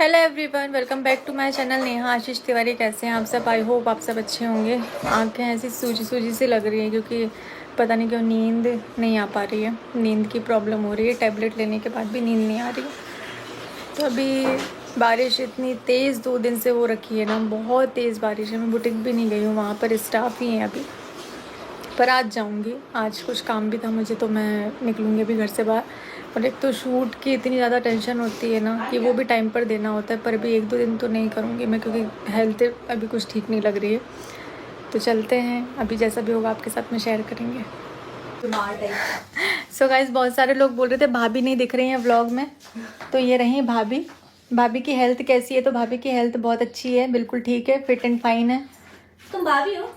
Hello everyone, welcome back to my channel Neha Ashish Tiwari. कैसे हैं आप सब? आई होप आप सब अच्छे होंगे। आंखें ऐसी सूजी सूजी सी लग रही है क्योंकि पता नहीं क्यों नींद नहीं आ पा रही है। नींद की प्रॉब्लम हो रही है, टैबलेट लेने के बाद भी नींद नहीं आ रही। तो अभी बारिश इतनी तेज़ 2 दिन से हो रखी है ना, बहुत तेज़ बारिश है। मैं बुटीक भी नहीं गई हूँ, वहाँ पर स्टाफ ही हैं अभी, पर आज जाऊँगी। आज कुछ काम भी था मुझे तो मैं निकलूँगी अभी घर से बाहर। और एक तो शूट की इतनी ज़्यादा टेंशन होती है ना कि वो भी टाइम पर देना होता है, पर अभी 1-2 दिन तो नहीं करूँगी मैं क्योंकि हेल्थ अभी कुछ ठीक नहीं लग रही है। तो चलते हैं, अभी जैसा भी होगा आपके साथ में शेयर करेंगे। सो गाइस, बहुत सारे लोग बोल रहे थे भाभी नहीं दिख रही हैं व्लॉग में, तो ये रही भाभी। भाभी की हेल्थ कैसी है? तो भाभी की हेल्थ बहुत अच्छी है, बिल्कुल ठीक है, फिट एंड फाइन है। तुम भाभी हो?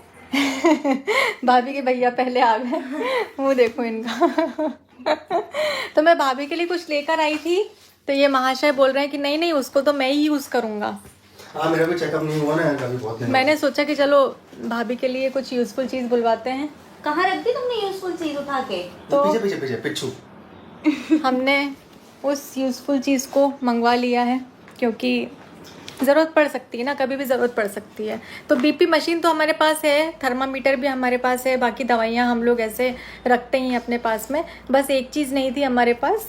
भाभी के भैया पहले आ गए। वो देखो इनका। तो मैं भाभी के लिए कुछ लेकर आई थी, तो ये महाशय बोल रहे हैं कि नहीं नहीं, उसको तो मैं ही यूज़ करूँगा। हाँ, मेरा भी चेकअप नहीं हुआ ना कभी, बहुत दिन। मैंने सोचा कि चलो भाभी के लिए कुछ यूज़फुल चीज़ बुलवाते हैं। कहाँ रख दी तुमने यूजफुल चीज उठा के? तो पीछे पीछे पीछे पिच्छू। हमने उस यूज़फुल चीज़ को मंगवा लिया है क्योंकि ज़रूरत पड़ सकती है ना, कभी भी ज़रूरत पड़ सकती है। तो बीपी मशीन तो हमारे पास है, थर्मामीटर भी हमारे पास है, बाकी दवाइयाँ हम लोग ऐसे रखते ही अपने पास में। बस एक चीज़ नहीं थी हमारे पास,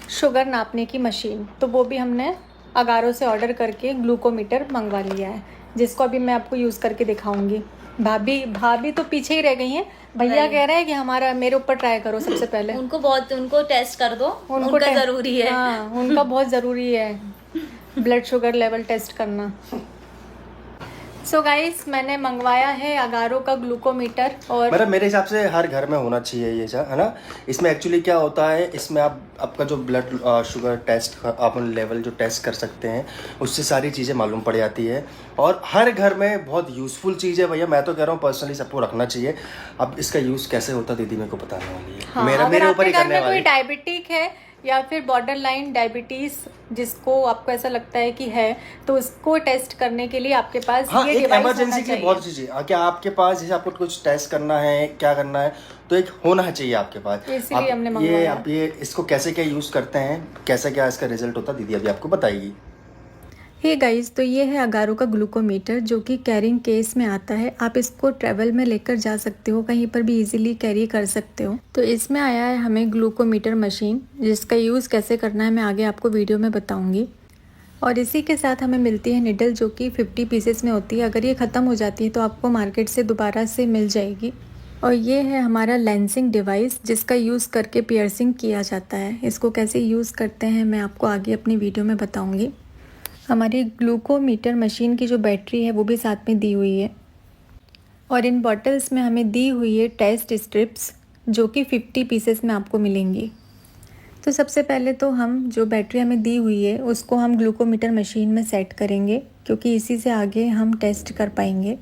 शुगर नापने की मशीन। तो वो भी हमने अगारो से ऑर्डर करके ग्लूकोमीटर मंगवा लिया है, जिसको अभी मैं आपको यूज़ करके दिखाऊंगी। भाभी तो पीछे ही रह गई हैं। भैया कह रहे हैं कि हमारा मेरे ऊपर ट्राई करो सबसे पहले। उनको टेस्ट कर दो, उनका जरूरी है। हाँ, उनका बहुत ज़रूरी है ब्लड शुगर लेवल टेस्ट करना। सो गाइस, मैंने मंगवाया है अगारो का ग्लूकोमीटर। और मतलब मेरे हिसाब से हर घर में होना चाहिए ये, है ना। इसमें एक्चुअली क्या होता है, इसमें आप आपका जो ब्लड शुगर टेस्ट, आप लेवल जो टेस्ट कर सकते हैं, उससे सारी चीज़ें मालूम पड़ जाती है। और हर घर में बहुत यूज़फुल चीज़ है भैया, मैं तो कह रहा हूँ पर्सनली सबको रखना चाहिए। अब इसका यूज़ कैसे होता है दीदी मेरे को बताने वाली है। हाँ, मेरे ऊपर ही करने वाली। कोई डायबिटिक है या फिर बॉर्डर लाइन डायबिटीज जिसको आपको ऐसा लगता है कि है, तो उसको टेस्ट करने के लिए आपके पास हाँ, ये एक डिवाइस इमरजेंसी की बहुत चीज़ है कि आपके पास, जैसे आपको कुछ टेस्ट करना है, क्या करना है, तो एक होना चाहिए आपके पास। इसलिए हमने ये मंगवाया। आप ये इसको कैसे क्या यूज़ करते हैं, कैसे क्या इसका रिजल्ट होता है, दीदी अभी आपको बताएगी। हे गाइस, तो ये है अगारो का ग्लूकोमीटर जो कि कैरिंग केस में आता है। आप इसको ट्रैवल में लेकर जा सकते हो, कहीं पर भी इजीली कैरी कर सकते हो। तो इसमें आया है हमें ग्लूकोमीटर मशीन, जिसका यूज़ कैसे करना है मैं आगे आपको वीडियो में बताऊंगी। और इसी के साथ हमें मिलती है निडल, जो कि 50 पीसेस में होती है। अगर ये ख़त्म हो जाती है तो आपको मार्केट से दोबारा से मिल जाएगी। और ये है हमारा लेंसिंग डिवाइस, जिसका यूज़ करके पियर्सिंग किया जाता है। इसको कैसे यूज़ करते हैं मैं आपको आगे अपनी वीडियो में बताऊँगी। हमारी ग्लूकोमीटर मशीन की जो बैटरी है वो भी साथ में दी हुई है। और इन बॉटल्स में हमें दी हुई है टेस्ट स्ट्रिप्स, जो कि 50 पीसेस में आपको मिलेंगी। तो सबसे पहले तो हम जो बैटरी हमें दी हुई है उसको हम ग्लूकोमीटर मशीन में सेट करेंगे, क्योंकि इसी से आगे हम टेस्ट कर पाएंगे।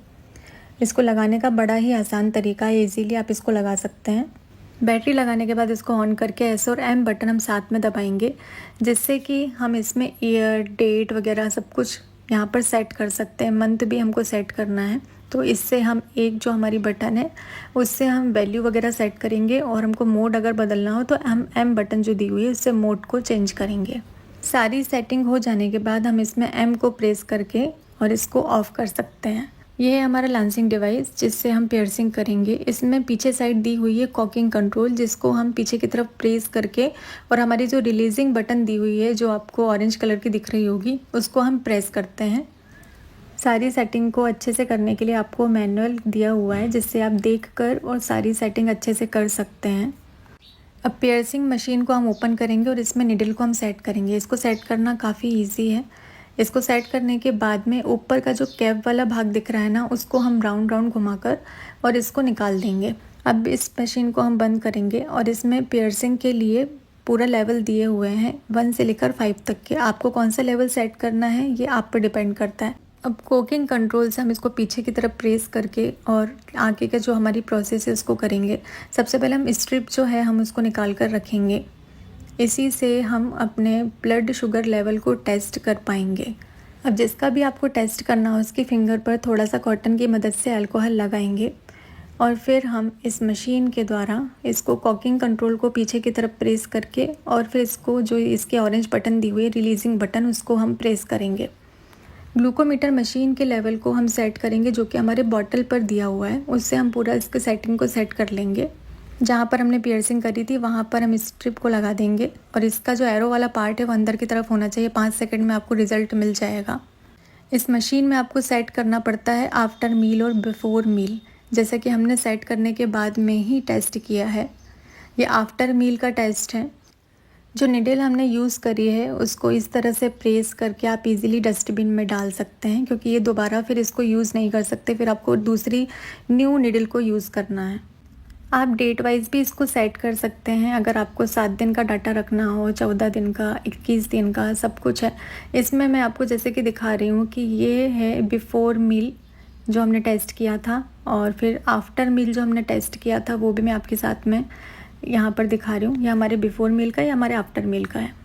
इसको लगाने का बड़ा ही आसान तरीका है, इजीली आप इसको लगा सकते हैं। बैटरी लगाने के बाद इसको ऑन करके एस और एम बटन हम साथ में दबाएंगे, जिससे कि हम इसमें ईयर, डेट वगैरह सब कुछ यहाँ पर सेट कर सकते हैं। मंथ भी हमको सेट करना है, तो इससे हम एक जो हमारी बटन है उससे हम वैल्यू वगैरह सेट करेंगे। और हमको मोड अगर बदलना हो तो हम एम बटन जो दी हुई है उससे मोड को चेंज करेंगे। सारी सेटिंग हो जाने के बाद हम इसमें एम को प्रेस करके और इसको ऑफ़ कर सकते हैं। ये है हमारा लांसिंग डिवाइस, जिससे हम पियर्सिंग करेंगे। इसमें पीछे साइड दी हुई है कॉकिंग कंट्रोल, जिसको हम पीछे की तरफ प्रेस करके, और हमारी जो रिलीजिंग बटन दी हुई है जो आपको ऑरेंज कलर की दिख रही होगी, उसको हम प्रेस करते हैं। सारी सेटिंग को अच्छे से करने के लिए आपको मैनुअल दिया हुआ है, जिससे आप देखकर और सारी सेटिंग अच्छे से कर सकते हैं। अब पियर्सिंग मशीन को हम ओपन करेंगे और इसमें निडल को हम सेट करेंगे। इसको सेट करना काफ़ी ईजी है। इसको सेट करने के बाद में ऊपर का जो कैप वाला भाग दिख रहा है ना, उसको हम राउंड राउंड घुमाकर और इसको निकाल देंगे। अब इस मशीन को हम बंद करेंगे और इसमें पियर्सिंग के लिए पूरा लेवल दिए हुए हैं 1 से लेकर 5 तक के। आपको कौन सा लेवल सेट करना है ये आप पर डिपेंड करता है। अब कोकिंग कंट्रोल से हम इसको पीछे की तरफ प्रेस करके और आगे का जो हमारी प्रोसेस है उसको करेंगे। सबसे पहले हम स्ट्रिप जो है हम उसको निकाल कर रखेंगे। इसी से हम अपने ब्लड शुगर लेवल को टेस्ट कर पाएंगे। अब जिसका भी आपको टेस्ट करना हो उसकी फिंगर पर थोड़ा सा कॉटन की मदद से अल्कोहल लगाएंगे और फिर हम इस मशीन के द्वारा इसको कॉकिंग कंट्रोल को पीछे की तरफ प्रेस करके और फिर इसको जो इसके ऑरेंज बटन दी हुई है रिलीजिंग बटन, उसको हम प्रेस करेंगे। ग्लूकोमीटर मशीन के लेवल को हम सेट करेंगे जो कि हमारे बॉटल पर दिया हुआ है, उससे हम पूरा इसके सेटिंग को सेट कर लेंगे। जहाँ पर हमने पियर्सिंग करी थी वहाँ पर हम इस स्ट्रिप को लगा देंगे और इसका जो एरो वाला पार्ट है वो अंदर की तरफ होना चाहिए। 5 सेकंड में आपको रिजल्ट मिल जाएगा। इस मशीन में आपको सेट करना पड़ता है आफ्टर मील और बिफोर मील, जैसा कि हमने सेट करने के बाद में ही टेस्ट किया है। ये आफ्टर मील का टेस्ट है। जो निडल हमने यूज़ करी है उसको इस तरह से प्रेस करके आप इजीली डस्टबिन में डाल सकते हैं, क्योंकि ये दोबारा फिर इसको यूज़ नहीं कर सकते, फिर आपको दूसरी न्यू निडल को यूज़ करना है। आप डेट वाइज भी इसको सेट कर सकते हैं। अगर आपको 7 दिन का डाटा रखना हो, 14 दिन का, 21 दिन का, सब कुछ है इसमें। मैं आपको जैसे कि दिखा रही हूँ कि ये है बिफ़ोर मील जो हमने टेस्ट किया था, और फिर आफ्टर मील जो हमने टेस्ट किया था वो भी मैं आपके साथ में यहाँ पर दिखा रही हूँ। ये हमारे बिफ़ोर मील का, या हमारे आफ्टर मील का है।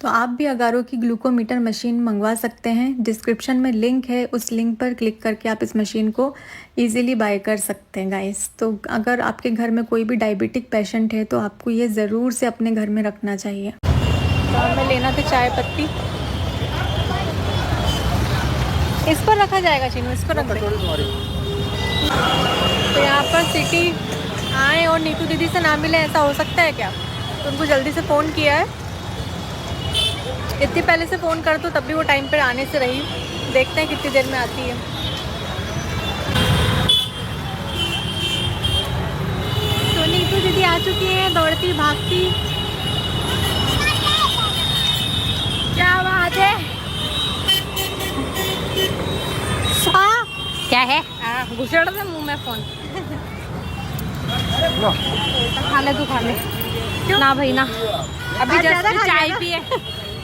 तो आप भी अगारो की ग्लूकोमीटर मशीन मंगवा सकते हैं। डिस्क्रिप्शन में लिंक है, उस लिंक पर क्लिक करके आप इस मशीन को इजीली बाय कर सकते हैं गाइस। तो अगर आपके घर में कोई भी डायबिटिक पेशेंट है तो आपको ये ज़रूर से अपने घर में रखना चाहिए। तो हमें लेना था चाय पत्ती, इस पर रखा जाएगा चीनू, इस पर रख दे। तो यहाँ पर सिटी आए और नीतू दीदी से ना मिले, ऐसा हो सकता है क्या? तो उनको जल्दी से फ़ोन किया है। इतनी पहले से फ़ोन कर दो तब भी वो टाइम पर आने से रही। देखते हैं कितनी देर में आती है। तो नीतू दीदी आ चुकी हैं, दौड़ती भागती। क्या बात है? क्या है? घुसेड़ दे मुँह में फ़ोन। खा ले तू, खा ले। क्यों? ना भाई ना, अभी आज ज़्यादा जस्ट खा चाय लिया पिए,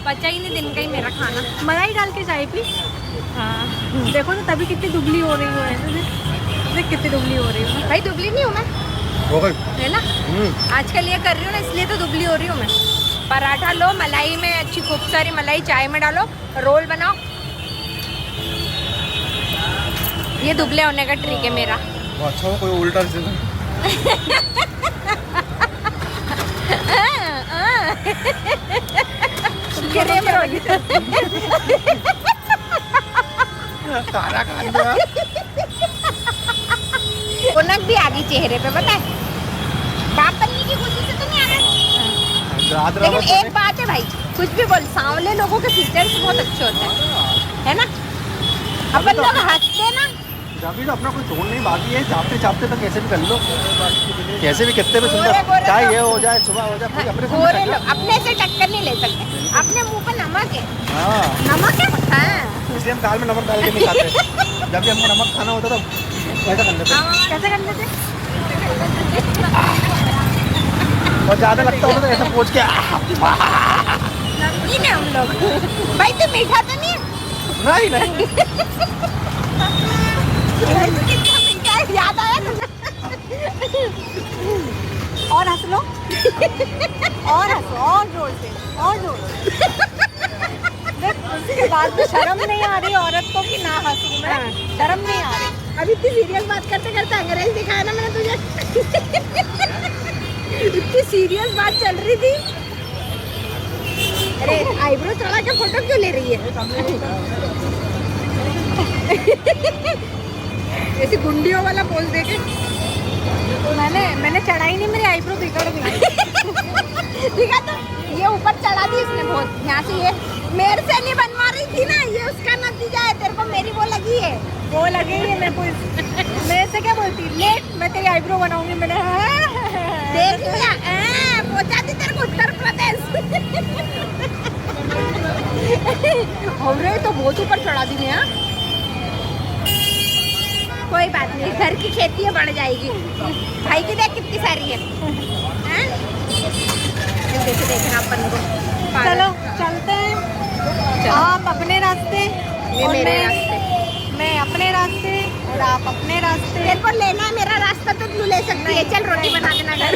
बचा ही नहीं दिन का ही मेरा खाना। मलाई डाल के चाय पी। हाँ देखो तो तभी कितनी दुबली हो रही हो, देख कितनी दुबली हो रही हो। भाई, दुबली नहीं हूँ मैं, है ना? आजकल ये कर रही हूँ ना, इसलिए तो दुबली हो रही हूँ मैं। पराठा लो, मलाई में अच्छी खूब सारी मलाई चाय में डालो, रोल बनाओ। ये दुबले होने का ट्रिक है मेरा। अच्छा हो कोई उल्टा उनक भी आ गई चेहरे पे, पता है? बाप बनने की खुशी से तो नहीं आ रहा। लेकिन एक बात है भाई, कुछ भी बोल, सांवले लोगों के फीचर्स बहुत अच्छे होते हैं, है ना? अपन लोग हंसते ना, अभी तो अपना कोई तोड़ नहीं बाकी है। चापते चापते तो कैसे भी कर लो, कैसे भी कितने भी गोरे सुंदर, गोरे चाहे तो- ये हो जाए सुबह हो जाए, अपने से गोरे टक्कर- लोग अपने से टक्कर नहीं ले सकते। अपने मुंह पर नमक है, हाँ, नमक है। हाँ, इसलिए हम दाल में नमक डाल के नहीं खाते। जब भी हमको नमक खाना होता तो ऐसा कर लेते, कैसे कर लेते? और ज़्यादा लगता होता तो ऐसा पोंछ के नमकीन है हम लोग। भाई तू मीठा तो नहीं है? नहीं कितना मीठा है, याद आया तुझे? और हंस लो, और हंसो, और जोर से, और जोर से। उसके बाद में शर्म नहीं आ रही औरत को कि ना हंसूं मैं, शर्म नहीं आ रही। अभी इतनी सीरियस बात करते करते अंग्रेज दिखाया ना मैंने तुझे। इतनी सीरियस बात चल रही थी। अरे आईब्रो चढ़ा के फोटो क्यों ले रही है? ऐसी गुंडियों वाला पोज देके। मैंने चढ़ाई नहीं, मेरी आईब्रो बिगड़ गई। ठीक है, तो ये ऊपर चढ़ा दी इसने बहुत, यहाँ से ये मेरे से नहीं बनवा रही थी ना, ये उसका नतीजा है। तेरे को मेरी वो लगी है, वो लगे ही है मेरे को। मेरे से क्या बोलती, लेट मैं तेरी आईब्रो बनाऊंगी। मैंने देख लिया, पहुंचा दी तेरे को उत्तर प्रदेश। हमरे तो बहुत ऊपर चढ़ा दी है। कोई बात नहीं, घर की खेती है, बढ़ जाएगी। भाई की देख कितनी सारी है, हैं? जैसे देखना अपन को। चलो चलते हैं। चलो। आप अपने रास्ते, ये और मेरे मैं- रास्ते। मैं अपने रास्ते, और आप अपने रास्ते। तेरे को लेना है मेरा रास्ता तो तू ले सकती है। चल रोटी बना देना घर।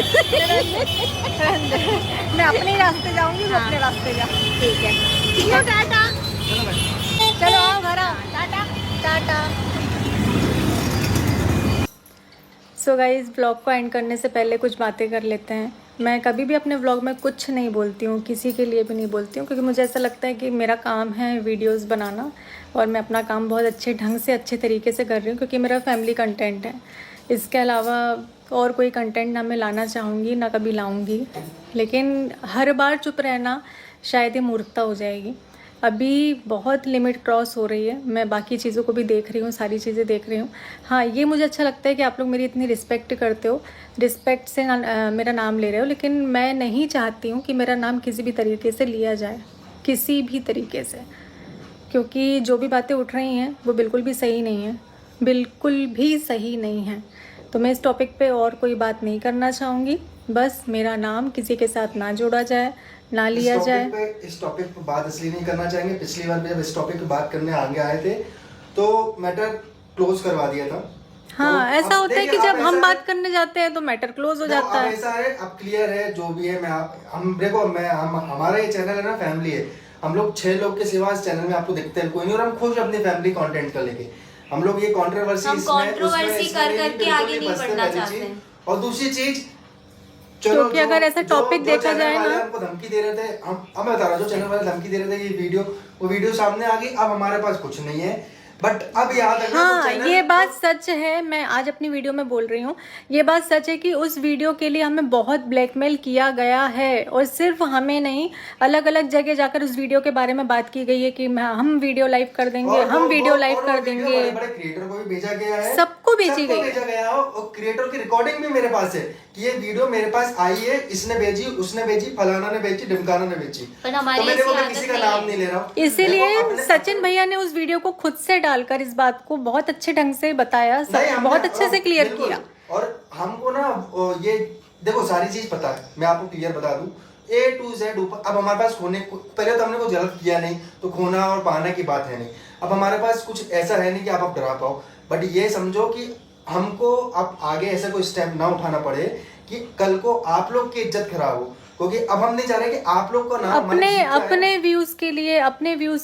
मैं अपने रास्ते जाऊंगी, वो अपने रास्ते जा। ठीक है, See you, टाटा। चलो आओ घर आओ। टाटा। टाटा। सो तो गाइस व्लॉग को एंड करने से पहले कुछ बातें कर लेते हैं। मैं कभी भी अपने व्लॉग में कुछ नहीं बोलती हूँ, किसी के लिए भी नहीं बोलती हूँ, क्योंकि मुझे ऐसा लगता है कि मेरा काम है वीडियोस बनाना और मैं अपना काम बहुत अच्छे ढंग से अच्छे तरीके से कर रही हूँ, क्योंकि मेरा फैमिली कंटेंट है। इसके अलावा और कोई कंटेंट ना मैं लाना चाहूँगी ना कभी लाऊँगी, लेकिन हर बार चुप रहना शायद ही मूर्खता हो जाएगी। अभी बहुत लिमिट क्रॉस हो रही है, मैं बाकी चीज़ों को भी देख रही हूँ, सारी चीज़ें देख रही हूँ। हाँ, ये मुझे अच्छा लगता है कि आप लोग मेरी इतनी रिस्पेक्ट करते हो, रिस्पेक्ट से मेरा नाम ले रहे हो, लेकिन मैं नहीं चाहती हूँ कि मेरा नाम किसी भी तरीके से लिया जाए, किसी भी तरीके से, क्योंकि जो भी बातें उठ रही हैं वो बिल्कुल भी सही नहीं है, बिल्कुल भी सही नहीं है। तो मैं इस टॉपिक पे और कोई बात नहीं करना चाहूँगी। बस मेरा नाम किसी के साथ ना जोड़ा जाए, ना लिया जाए। इस टॉपिक पे बात इसलिए नहीं करना चाहेंगे, पिछली बार जब इस टॉपिक पे बात करने आगे आए थे तो मैटर क्लोज करवा दिया था। हाँ, तो ऐसा होता है कि जब हम बात है, करने जाते हैं तो मैटर क्लोज हो जाता है। ऐसा है, अब क्लियर है जो भी है। हम देखो, हमारा ये चैनल है ना, फैमिली है। हम लोग 6 लोग के सिवा इस चैनल में आपको दिखते हैं कोई नहीं, और हम खुश अपनी फैमिली कंटेंट कर लेके। हम लोग ये कंट्रोवर्सी कर करके आगे नहीं बढ़ना चाहते हैं। और दूसरी चीज, क्योंकि अगर ऐसा टॉपिक देखा जाए ना, हमको धमकी दे रहे थे, हम बता रहा हूँ, जो चैनल वाले धमकी दे रहे थे ये वो वीडियो सामने आ गई। अब हमारे पास कुछ नहीं है, बट अब याद रखना। हाँ, ये बात सच है। मैं आज अपनी वीडियो में बोल रही हूँ, ये बात सच है कि उस वीडियो के लिए हमें बहुत ब्लैकमेल किया गया है, और सिर्फ हमें नहीं, अलग अलग जगह जाकर उस वीडियो के बारे में बात की गई है कि हम वीडियो लाइव कर देंगे, हम वीडियो लाइव कर देंगे। बड़े क्रिएटर को भी भेजा गया है, सबको भेजी गई है, और क्रिएटर की रिकॉर्डिंग भी मेरे पास है कि ये वीडियो मेरे पास आई है, इसने भेजी, उसने भेजी, फलाना ने भेजी, ढिमकाना ने भेजी। पर हमारी किसी का नाम नहीं ले रहा हूँ। इसीलिए सचिन भैया ने उस वीडियो को खुद से डालकर इस बात को बहुत अच्छे ढंग से बताया, बहुत अच्छे से क्लियर किया। और हमको ना ये देखो सारी चीज पता है, मैं आपको क्लियर बता दूं, A to Z ऊपर। अब हमारे पास खोने, पहले तो हमने कुछ गलत किया नहीं, तो खोना और पाने की बात है नहीं। अब हमारे पास कुछ ऐसा है नहीं कि आप डरा पाओ, बट ये समझो कि हमको अब आगे ऐसा कोई स्टेप ना उठाना पड़े कि कल को आप लोग की इज्जत खराब हो, क्योंकि अब हम नहीं चाह रहे कि आप लोग को ना अपने व्यूज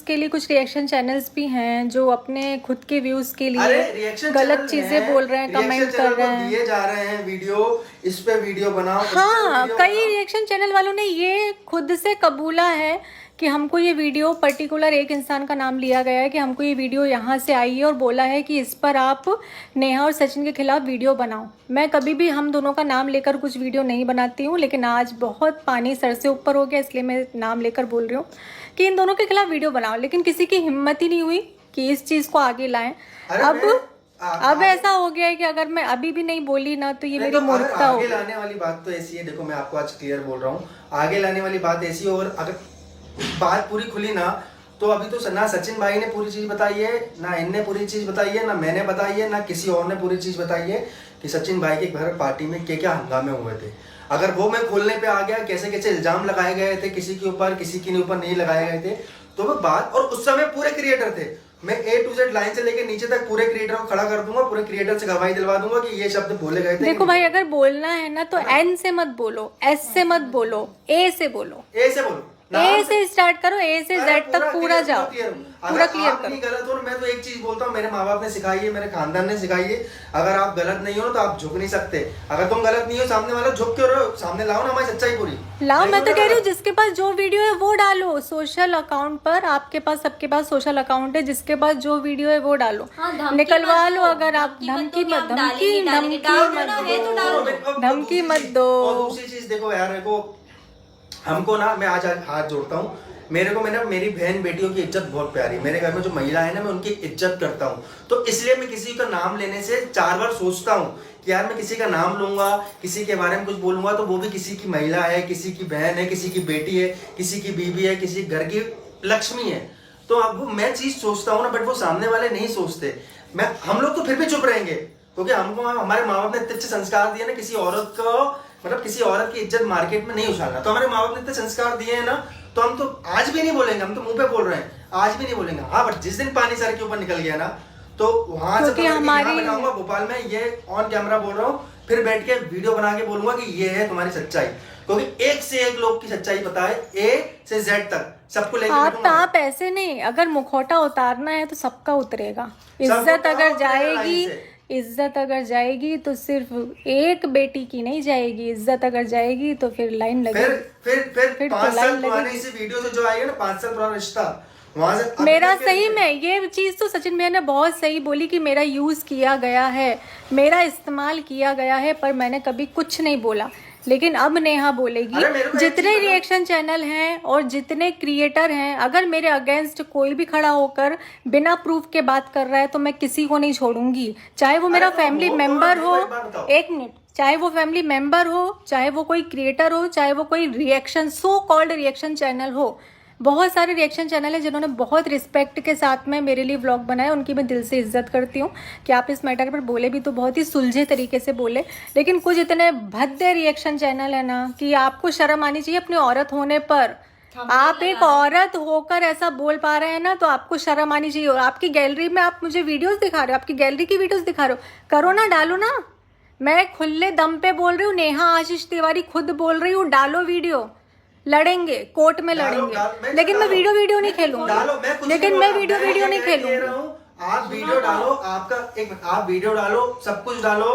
के लिए कुछ रिएक्शन चैनल्स भी हैं जो अपने खुद के व्यूज के लिए गलत चीजें बोल रहे हैं, कमेंट कर रहे हैं, दिए जा रहे हैं वीडियो, इस पे वीडियो बनाओ। हाँ, कई रिएक्शन चैनल वालों ने ये खुद से कबूला है कि हमको ये वीडियो, पर्टिकुलर एक इंसान का नाम लिया गया है कि हमको ये वीडियो यहाँ से आई है, और बोला है कि इस पर आप नेहा और सचिन के खिलाफ वीडियो बनाओ। मैं कभी भी हम दोनों का नाम लेकर कुछ वीडियो नहीं बनाती हूँ, लेकिन आज बहुत पानी सर से ऊपर हो गया, इसलिए मैं नाम लेकर बोल रही हूँ कि इन दोनों के खिलाफ वीडियो बनाओ, लेकिन किसी की हिम्मत ही नहीं हुई कि इस चीज़ को आगे लाएं। अब ऐसा हो गया है कि अगर मैं अभी भी नहीं बोली ना तो ये मेरी मूर्खता हो। आगे लाने वाली बात तो ऐसी है, देखो मैं आपको आज क्लियर बोल रहा हूँ, आगे लाने वाली बात ऐसी है, और अगर बात पूरी खुली ना तो अभी तो ना सचिन भाई ने पूरी चीज बताई है, ना इनने पूरी चीज बताई है, ना मैंने बताई है, ना किसी और ने पूरी चीज बताई है कि सचिन भाई के घर पार्टी में क्या हंगामे हुए थे। अगर वो मैं खोलने पे आ गया, कैसे कैसे इल्जाम लगाए गए थे, किसी के ऊपर किसी के ऊपर नहीं लगाए गए थे, तो वो बात, और उस समय पूरे क्रिएटर थे, मैं A to Z लाइन से लेके नीचे तक पूरे क्रिएटर को खड़ा कर दूंगा, पूरे क्रिएटर से गवाही दिलवा दूंगा कि ये शब्द बोले गए थे। देखो भाई, अगर बोलना है ना तो N से मत बोलो, S से मत बोलो, A से बोलो, A से स्टार्ट करो, A से Z तक पूरा जाओ, पूरा क्लियर करो। गलत हो, मैं तो एक चीज बोलता हूँ, मेरे माँ बाप ने सिखाई है, मेरे खानदान ने सिखाई है, अगर आप गलत नहीं हो तो आप झुक नहीं सकते। अगर तुम गलत नहीं हो, सामने वाला झुक क्यों रहे हो? सामने लाओ ना हमारी सच्चाई पूरी लाओ। मैं तो कह रही हूँ जिसके पास जो वीडियो है वो डालो सोशल अकाउंट पर। आपके पास, सबके पास सोशल अकाउंट है, जिसके पास जो वीडियो है वो डालो, निकलवा लो। अगर आप धमकी मत दो। दूसरी चीज देखो यार, देखो हमको ना, मैं आज हाथ जोड़ता हूँ, मेरी बहन बेटियों की इज्जत बहुत प्यारी है। मेरे घर में जो महिला है ना, मैं उनकी इज्जत करता हूँ, तो इसलिए मैं किसी का नाम लेने से 4 बार सोचता हूँ कि यार मैं किसी का नाम लूंगा, किसी के बारे में कुछ बोलूंगा तो वो भी किसी की महिला है, किसी की बहन है, किसी की बेटी है, किसी की बीवी है, किसी घर की लक्ष्मी है। तो अब मैं चीज सोचता हूँ ना, बट वो सामने वाले नहीं सोचते। हम लोग तो फिर भी चुप रहेंगे, क्योंकि हमको हमारे माँ बाप ने इतने संस्कार दिए ना, किसी औरत को, मतलब किसी औरत की इज्जत मार्केट में नहीं उछालना। तो हमारे माँ बाप ने इतने संस्कार दिए हैं ना, तो हम तो आज भी नहीं बोलेंगे, हम तो मुंह पे बोल रहे हैं, आज भी नहीं बोलेंगे। हाँ, बट जिस दिन पानी सर के ऊपर निकल गया ना, तो वहां से बताऊंगा भोपाल में, ये ऑन कैमरा बोल रहा हूँ, फिर बैठ के वीडियो बना के बोलूंगा कि ये है तुम्हारी सच्चाई, क्योंकि एक से एक लोग की सच्चाई पता है, A से Z तक सबको लेकर। आप ऐसे नहीं, अगर मुखौटा उतारना है तो सबका उतरेगा। इज्जत अगर जाएगी, इज्जत अगर जाएगी तो सिर्फ एक बेटी की नहीं जाएगी, इज्जत अगर जाएगी तो फिर लाइन लगेगी। फिर 5 साल पुराने इसी वीडियो से जो आएगा ना, 5 साल पुराना रिश्ता, वहां से मेरा सही में ये चीज़ तो सचिन भैया ने बहुत सही बोली कि मेरा यूज़ किया गया है, मेरा इस्तेमाल किया गया है, पर मैंने कभी कुछ नहीं बोला। लेकिन अब नेहा बोलेगी, जितने रिएक्शन चैनल हैं और जितने क्रिएटर हैं, अगर मेरे अगेंस्ट कोई भी खड़ा होकर बिना प्रूफ के बात कर रहा है तो मैं किसी को नहीं छोड़ूंगी, चाहे वो मेरा फैमिली मेंबर हो। एक मिनट, चाहे वो फैमिली मेंबर हो, चाहे वो कोई क्रिएटर हो, चाहे वो कोई reaction so called reaction channel हो। बहुत सारे रिएक्शन चैनल हैं जिन्होंने बहुत रिस्पेक्ट के साथ में मेरे लिए व्लॉग बनाया, उनकी मैं दिल से इज्जत करती हूँ कि आप इस मैटर पर बोले भी तो बहुत ही सुलझे तरीके से बोले। लेकिन कुछ इतने भद्दे रिएक्शन चैनल है ना कि आपको शर्म आनी चाहिए अपनी औरत होने पर। आप एक औरत होकर ऐसा बोल पा रहे हैं ना, तो आपको शर्म आनी चाहिए। और आपकी गैलरी में आप मुझे वीडियोस दिखा रहे हो, आपकी गैलरी की वीडियोस दिखा रहे हो, करो ना, डालो ना। मैं खुले दम पे बोल रही हूँ, नेहा आशीष तिवारी खुद बोल रही हूँ, डालो वीडियो, लड़ेंगे कोर्ट में लड़ेंगे। लेकिन मैं वीडियो नहीं खेलूंगी, लेकिन मैं वीडियो नहीं खेलूंगी। आप वीडियो डालो, आप वीडियो डालो, सब कुछ डालो,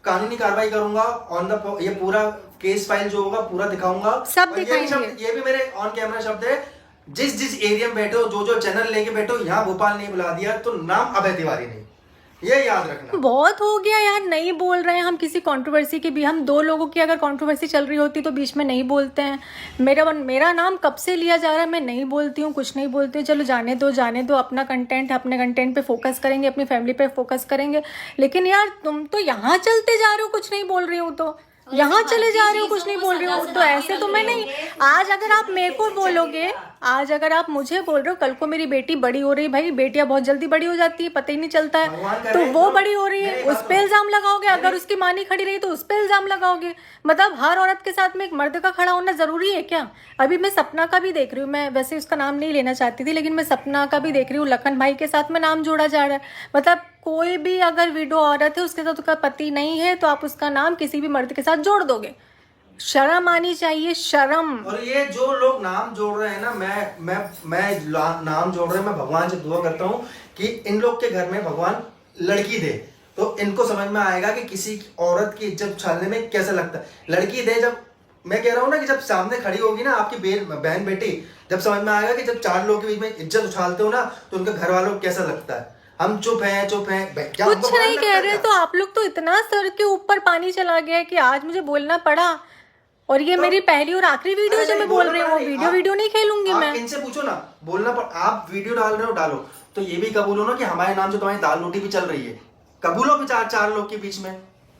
कानूनी कार्रवाई करूंगा ऑन द, ये पूरा केस फाइल जो होगा पूरा दिखाऊंगा, सब दिखाएंगे। ये भी मेरे ऑन कैमरा शब्द है। जिस एरिया में बैठे हो, जो चैनल लेके बैठे हो, यहाँ भोपाल नहीं बुला दिया तो नाम अभय तिवारी नहीं, ये याद रखना। बहुत हो गया यार, नहीं बोल रहे हैं हम किसी कंट्रोवर्सी की भी। हम दो लोगों की अगर कंट्रोवर्सी चल रही होती तो बीच में नहीं बोलते हैं। मेरा नाम कब से लिया जा रहा है, मैं नहीं बोलती हूँ, कुछ नहीं बोलती हूँ। चलो जाने दो, अपना कंटेंट, अपने कंटेंट पे फोकस करेंगे, अपनी फैमिली पे फोकस करेंगे। लेकिन यार तुम तो यहाँ चलते जा रहे हो, कुछ नहीं बोल रही हूँ तो यहाँ चले जा रहे हो, कुछ नहीं बोल रही हो, तो ऐसे तो मैं नहीं। आज अगर आप मेरे को बोलोगे, आज अगर आप मुझे बोल रहे हो कल को मेरी बेटी बड़ी हो रही है, भाई बेटियां बहुत जल्दी बड़ी हो जाती है, पता ही नहीं चलता है, तो वो बड़ी हो रही है, उस पे इल्जाम लगाओगे। अगर उसकी माँ नहीं खड़ी रही तो उस पे इल्जाम लगाओगे। मतलब हर औरत के साथ में एक मर्द का खड़ा होना जरूरी है क्या? अभी मैं सपना का भी देख रही हूँ, मैं वैसे उसका नाम नहीं लेना चाहती थी, लेकिन मैं सपना का भी देख रही हूँ, लखन भाई के साथ में नाम जोड़ा जा रहा है। मतलब कोई भी अगर विडो औरत है, उसके साथ उसका पति नहीं है, तो आप उसका नाम किसी भी मर्द के साथ जोड़ दोगे। शर्म आनी चाहिए, शर्म। और ये जो लोग नाम जोड़ रहे हैं ना, मैं नाम जोड़ रहे हैं, मैं भगवान से दुआ करता हूँ कि इन लोग के घर में भगवान लड़की दे, तो इनको समझ में आएगा कि किसी औरत की इज्जत उछालने में कैसा लगता है। लड़की दे, जब मैं कह रहा हूँ ना कि जब सामने खड़ी होगी ना आपकी बहन बेटी, जब समझ में आएगा कि जब 4 लोगों के बीच में इज्जत उछालते हो ना, तो उनके घर वालों को कैसा लगता है। हम चुप हैं क्या कुछ नहीं कह रहे, तो आप लोग तो इतना सर के ऊपर पानी चला गया कि आज मुझे बोलना पड़ा। और ये तो मेरी पहली और आखिरी वीडियो जो मैं बोल रही हूँ, वीडियो नहीं खेलूंगी मैं। इनसे पूछो ना, बोलना पर आप वीडियो डाल रहे हो, डालो, तो ये भी कबूलो ना कि हमारे नाम से तुम्हारी दाल रोटी भी चल रही है। कबूलो भी 4 लोग के बीच में,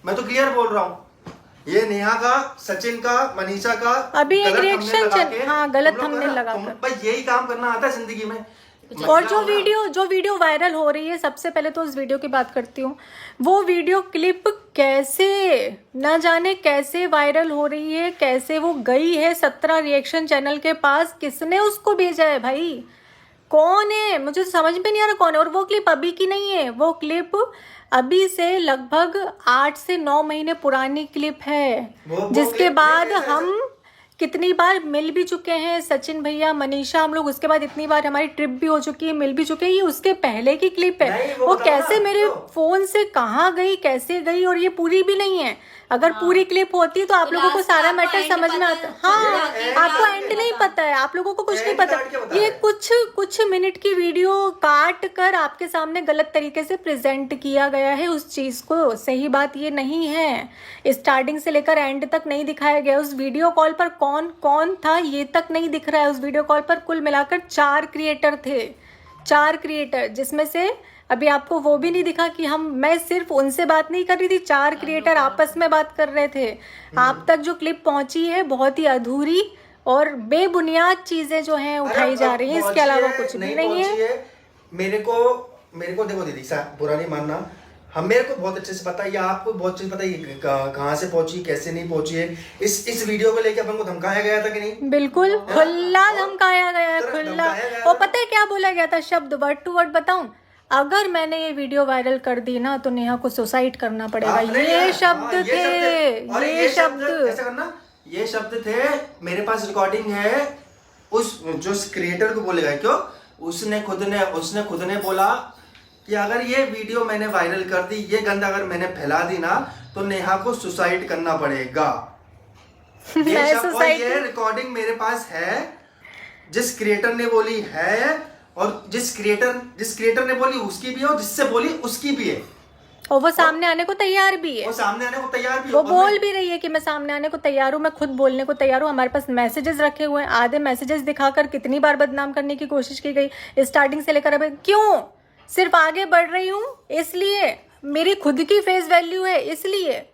मैं तो क्लियर बोल रहा हूँ। ये नेहा का, सचिन का, मनीषा का अभी एक रिएक्शन, हाँ गलत थंबनेल लगा कर, यही काम करना आता है जिंदगी में। और जो वीडियो वायरल हो रही है, सबसे पहले तो उस वीडियो की बात करती हूँ। वो वीडियो क्लिप कैसे, ना जाने कैसे वायरल हो रही है, कैसे वो गई है 17 रिएक्शन चैनल के पास, किसने उसको भेजा है भाई, कौन है, मुझे समझ में नहीं आ रहा कौन है। और वो क्लिप अभी की नहीं है, वो क्लिप अभी से लगभग 8 से 9 महीने पुरानी क्लिप है, जिसके बाद हम कितनी बार मिल भी चुके हैं, सचिन भैया, मनीषा, हम लोग उसके बाद इतनी बार हमारी ट्रिप भी हो चुकी है, मिल भी चुके हैं। ये उसके पहले की क्लिप है, वो कैसे मेरे फोन से कहाँ गई, कैसे गई, और ये पूरी भी नहीं है। अगर पूरी क्लिप होती तो आप लोगों को सारा मैटर समझ में आता। हाँ, आपको एंड नहीं पता है, आप लोगों को कुछ नहीं पता। ये कुछ मिनट की वीडियो काट कर आपके सामने गलत तरीके से प्रेजेंट किया गया है उस चीज को। सही बात ये नहीं है, स्टार्टिंग से लेकर एंड तक नहीं दिखाया गया। उस वीडियो कॉल पर कौन कौन था ये तक नहीं दिख रहा है। उस वीडियो कॉल पर कुल मिलाकर 4 क्रिएटर थे, 4 क्रिएटर, जिसमें से अभी आपको वो भी नहीं दिखा कि मैं सिर्फ उनसे बात नहीं कर रही थी, 4 क्रिएटर आपस में बात कर रहे थे। आप तक जो क्लिप पहुंची है बहुत ही अधूरी और बेबुनियाद चीजें जो हैं उठाई जा रही हैं, इसके अलावा कुछ भी नहीं है। मेरे को देखो दीदी, बुरा नहीं मानना, मेरे को बहुत अच्छे से पता है, या आपको बहुत अच्छे से पता है कहाँ से पहुंची, कैसे नहीं पहुंची है। इस वीडियो को लेकर अपन को धमकाया गया था कि नहीं? बिल्कुल खुला धमकाया गया है, खुला। और पता है क्या बोला गया था, शब्द वर्ड टू वर्ड बताऊं, अगर मैंने ये वीडियो वायरल कर दी ना तो नेहा को सुसाइड करना पड़ेगा। ये शब्द थे, ये शब्द ऐसा करना, ये शब्द थे। मेरे पास रिकॉर्डिंग है, उस जो क्रिएटर को बोलेगा, क्यों उसने खुद ने बोला कि अगर ये वीडियो मैंने वायरल कर दी, ये गंद अगर मैंने फैला दी ना, तो नेहा को सुसाइड करना पड़ेगा। ये रिकॉर्डिंग मेरे पास है, जिस क्रिएटर ने बोली है, और जिस क्रिएटर ने बोली उसकी भी है, और जिससे बोली उसकी भी है, और वो सामने आने को तैयार भी है। वो सामने आने को तैयार भी है। वो बोल भी रही है कि मैं सामने आने को तैयार हूँ, मैं खुद बोलने को तैयार हूँ। हमारे पास मैसेजेस रखे हुए हैं, आधे मैसेजेस दिखाकर कितनी बार बदनाम करने की कोशिश की गई स्टार्टिंग से लेकर अब। क्यों? सिर्फ आगे बढ़ रही हूँ इसलिए, मेरी खुद की फेस वैल्यू है इसलिए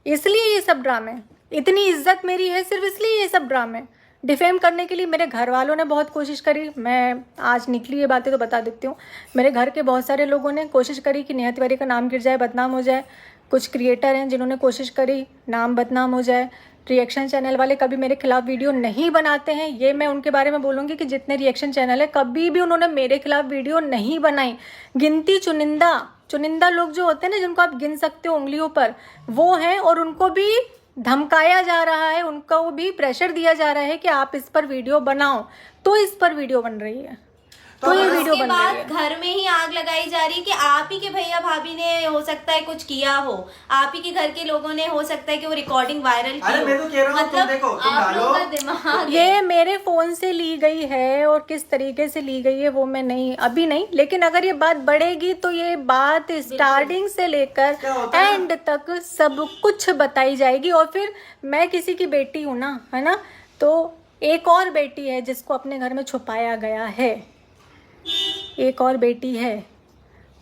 ये सब ड्रामे, इतनी इज्जत मेरी है सिर्फ इसलिए ये सब ड्रामे। डिफेम करने के लिए मेरे घर वालों ने बहुत कोशिश करी। मैं आज निकली ये बातें तो बता देती हूँ। मेरे घर के बहुत सारे लोगों ने कोशिश करी कि नेहा तिवारी का नाम गिर जाए, बदनाम हो जाए। कुछ क्रिएटर हैं जिन्होंने कोशिश करी नाम बदनाम हो जाए। रिएक्शन चैनल वाले कभी मेरे खिलाफ वीडियो नहीं बनाते हैं, ये मैं उनके बारे में बोलूँगी कि जितने रिएक्शन चैनल है कभी भी उन्होंने मेरे खिलाफ वीडियो नहीं बनाई। गिनती चुनिंदा लोग जो होते हैं ना, जिनको आप गिन सकते हो उंगलियों पर, वो हैं। और उनको भी धमकाया जा रहा है, उनको भी प्रेशर दिया जा रहा है कि आप इस पर वीडियो बनाओ, तो इस पर वीडियो बन रही है, तो ये वीडियो बन रही है। घर में ही आग लगाई जा रही है कि आप ही के भैया भाभी ने हो सकता है कुछ किया हो, आप ही के घर के लोगों ने हो सकता है कि वो रिकॉर्डिंग वायरल की हो। मैं तो कह रहा हूं, मतलब देखो, आप लोगों का दिमाग ये मेरे फोन से ली गई है, और किस तरीके से ली गई है वो मैं अभी नहीं, लेकिन अगर ये बात बढ़ेगी तो ये बात स्टार्टिंग से लेकर एंड तक सब कुछ बताई जाएगी। और फिर मैं किसी की बेटी हूँ ना, है ना, तो एक और बेटी है जिसको अपने घर में छुपाया गया है, एक और बेटी है।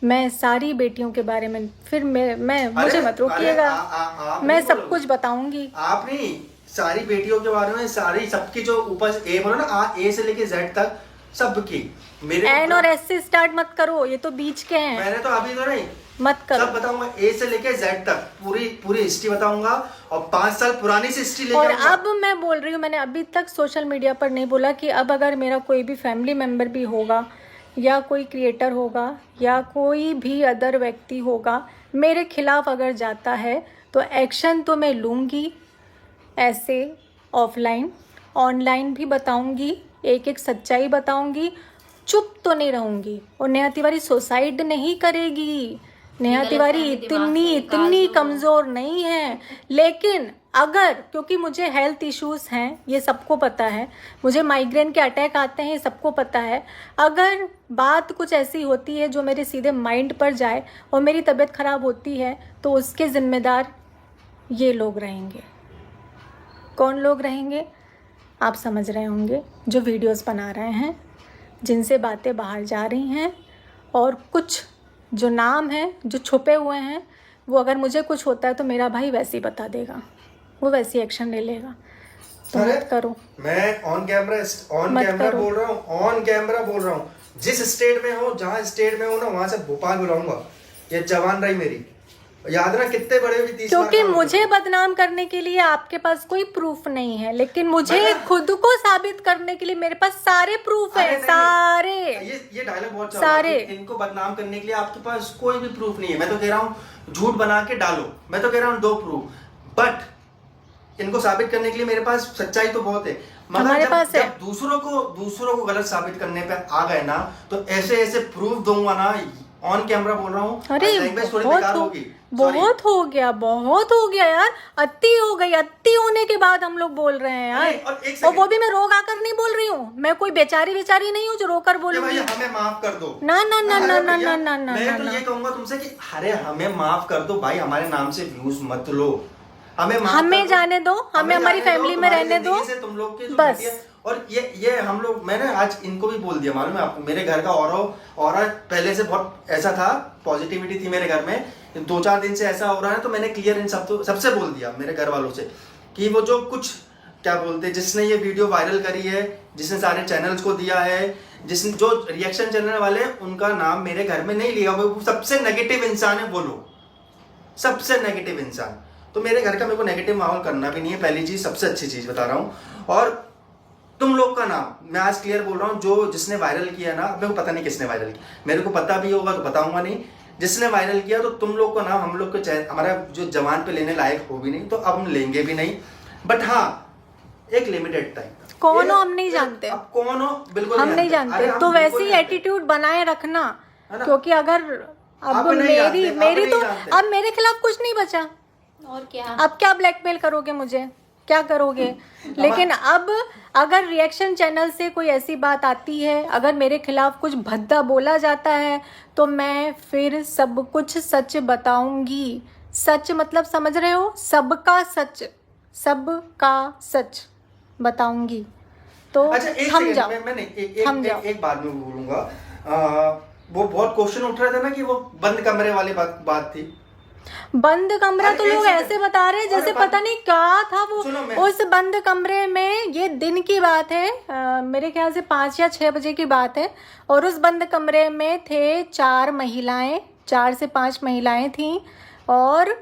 मैं सारी बेटियों के बारे में फिर मैं मुझे मत रोकिएगा, मैं सब कुछ बताऊंगी। आप नहीं, सारी बेटियों के बारे में, सारी सबकी जो ऊपर ए बोलो ना, ए से लेके जेड तक सबकी। मेरे एन और एस से स्टार्ट मत करो, ये तो बीच के हैं। मैंने तो अभी तो नहीं, मत करो। सब बताऊंगा, ए से लेके जेड तक पूरी हिस्ट्री बताऊंगा, और 5 साल पुरानी से हिस्ट्री लेके और अब मैं बोल रही हूँ, मैंने अभी तक सोशल मीडिया पर नहीं बोला कि अब अगर मेरा कोई भी फैमिली मेम्बर भी होगा, या कोई क्रिएटर होगा, या कोई भी अदर व्यक्ति होगा मेरे खिलाफ अगर जाता है, तो एक्शन तो मैं लूँगी। ऐसे ऑफलाइन ऑनलाइन भी बताऊँगी, एक एक सच्चाई बताऊँगी, चुप तो नहीं रहूँगी। और नेहा तिवारी सुसाइड नहीं करेगी, नेहा तिवारी इतनी कमज़ोर नहीं है। लेकिन अगर, क्योंकि मुझे हेल्थ इश्यूज हैं, ये सबको पता है, मुझे माइग्रेन के अटैक आते हैं, ये सबको पता है, अगर बात कुछ ऐसी होती है जो मेरे सीधे माइंड पर जाए और मेरी तबीयत ख़राब होती है, तो उसके ज़िम्मेदार ये लोग रहेंगे। कौन लोग रहेंगे? आप समझ रहे होंगे, जो वीडियोस बना रहे हैं, जिनसे बातें बाहर जा रही हैं, और कुछ जो नाम हैं जो छुपे हुए हैं, वो अगर मुझे कुछ होता है तो मेरा भाई वैसे ही बता देगा, वो वैसी एक्शन ले लेगा। तो मत करो। मैं ऑन कैमरा बोल रहा हूँ, जिस स्टेट में हो, जहाँ स्टेट में हो ना, वहां से भोपाल बुलाऊंगा। ये जवान रही मेरी, याद ना, कितने बड़े भी 30 क्योंकि मुझे बदनाम करने के लिए आपके पास कोई प्रूफ नहीं है, लेकिन मुझे खुद को साबित करने के लिए मेरे पास सारे प्रूफ है, सारे। ये डायलॉग बहुत सारे। इनको बदनाम करने के लिए आपके पास कोई भी प्रूफ नहीं है। मैं तो कह रहा हूँ झूठ बना के डालो, मैं तो कह रहा हूँ 2 प्रूफ, बट इनको साबित करने के लिए मेरे पास सच्चाई तो बहुत है। मगर जब दूसरों को गलत साबित करने पे आ गए ना, तो ऐसे प्रूफ दूंगा ना, ऑन कैमरा बोल रहा हूँ। अरे बहुत हो गया यार, अति हो गई। अति होने के बाद हम लोग बोल रहे हैं यार, और वो भी मैं रो गा कर नहीं बोल रही हूँ, मैं कोई बेचारी नहीं हूँ जो रोकर बोलूंगी। हमें माफ कर दो ना ना ना ना ना ना ना ना। मैं तो ये कहूंगा तुमसे कि अरे हमें माफ कर दो भाई, हमारे नाम से व्यूज मत लो, हमें जाने दो, हमें हमारी फैमिली में रहने दो, तुम लोग के बस। और ये हम लोग, मैंने आज इनको भी बोल दिया, मालूम है आपको, मेरे घर का ऑरा पहले से बहुत ऐसा था, पॉजिटिविटी थी मेरे घर में, 2-4 दिन से ऐसा हो रहा है, तो मैंने क्लियर इन सबसे बोल दिया, मेरे घर वालों से, कि वो जो कुछ क्या बोलते, जिसने ये वीडियो वायरल करी है, जिसने सारे चैनल्स को दिया है, जिसने जो रिएक्शन चैनल वाले, उनका नाम मेरे घर में नहीं लिया, वो सबसे नेगेटिव इंसान है वो लोग, सबसे नेगेटिव इंसान। तो मेरे घर का मेरे को नेगेटिव माहौल करना भी नहीं है, पहली चीज, सबसे अच्छी चीज बता रहा हूँ। और तुम लोग का नाम मैं आज क्लियर बोल रहा हूँ, जो जिसने वायरल किया ना, मेरे को पता नहीं किसने वायरल किया, मेरे को पता भी होगा तो बताऊंगा नहीं, जिसने वायरल किया, तो तुम लोग का नाम हम लोग के हमारा जो जवान पे लेने लायक हो भी नहीं, तो अब हम लेंगे भी नहीं। बट हाँ, एक लिमिटेड टाइम। कौन हो हम नहीं जानते, अब कौन हो बिल्कुल हम नहीं जानते, तो वैसे ही एटीट्यूड बनाए रखना, ना? क्योंकि अगर अब आप नहीं जानते, आप मेरी नहीं तो जानते। अब मेरे खिलाफ कुछ नहीं बचा। और क्या। अब क्या ब्लैकमेल करोगे मुझे, क्या करोगे? लेकिन अब अगर रिएक्शन चैनल से कोई ऐसी बात आती है, अगर मेरे खिलाफ कुछ भद्दा बोला जाता है, तो मैं फिर सब कुछ सच बताऊंगी। सच मतलब समझ रहे हो, सबका सच, सबका सच बताऊंगी। तो अच्छा एक थम सेकंड, जाओ, मैं नहीं थम जाओ। एक बात में बोलूंगा। वो बहुत क्वेश्चन उठ रहा था ना कि वो बंद कमरे वाली बात थी। बंद कमरा अरे तो एक लोग सेकंड। ऐसे बता रहे हैं अरे जैसे बात- पता नहीं क्या था वो। सुनो मैं- उस बंद कमरे में, ये दिन की बात है, मेरे ख्याल से 5 या 6 बजे की बात है, और उस बंद कमरे में थे 4 महिलाएं, 4 से 5 महिलाएं थीं, और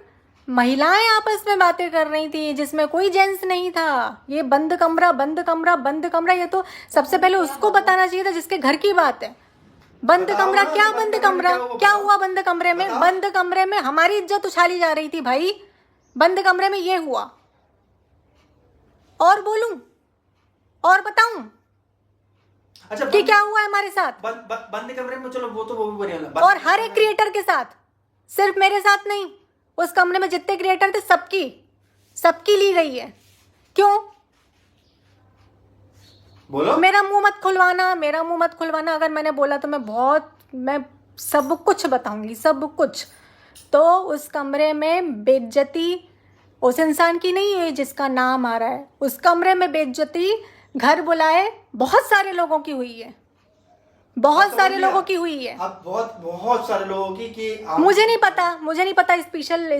महिलाएं आपस में बातें कर रही थी जिसमें कोई जेंट्स नहीं था। ये बंद कमरा बंद कमरा बंद कमरा, ये तो सबसे पहले उसको बताना चाहिए था जिसके घर की बात है। बंद बताओ कमरा ना, क्या? बंद बंद कमरे में कमरा क्या हुआ, क्या बताओ। हुआ बंद कमरे में? बताओ। बंद कमरे में हमारी इज्जत उछाली जा रही थी भाई। बंद कमरे में ये हुआ। और बोलूं और बताऊं अच्छा कि क्या हुआ है हमारे साथ? बंद कमरे में, चलो वो भी बढ़िया। और हर एक क्रिएटर के साथ, सिर्फ मेरे साथ नहीं। उस कमरे में जितने क्रिएटर थे सबकी ली गई है। क्यों? बोलो। मेरा मुंह मत खुलवाना। अगर मैंने बोला तो मैं सब कुछ बताऊंगी, सब कुछ। तो उस कमरे में बेइज्जती उस इंसान की नहीं है जिसका नाम आ रहा है। उस कमरे में बेइज्जती घर बुलाए बहुत सारे लोगों की हुई है, बहुत सारे लोगों की हुई है। अब बहुत सारे लोगों की कि मुझे नहीं पता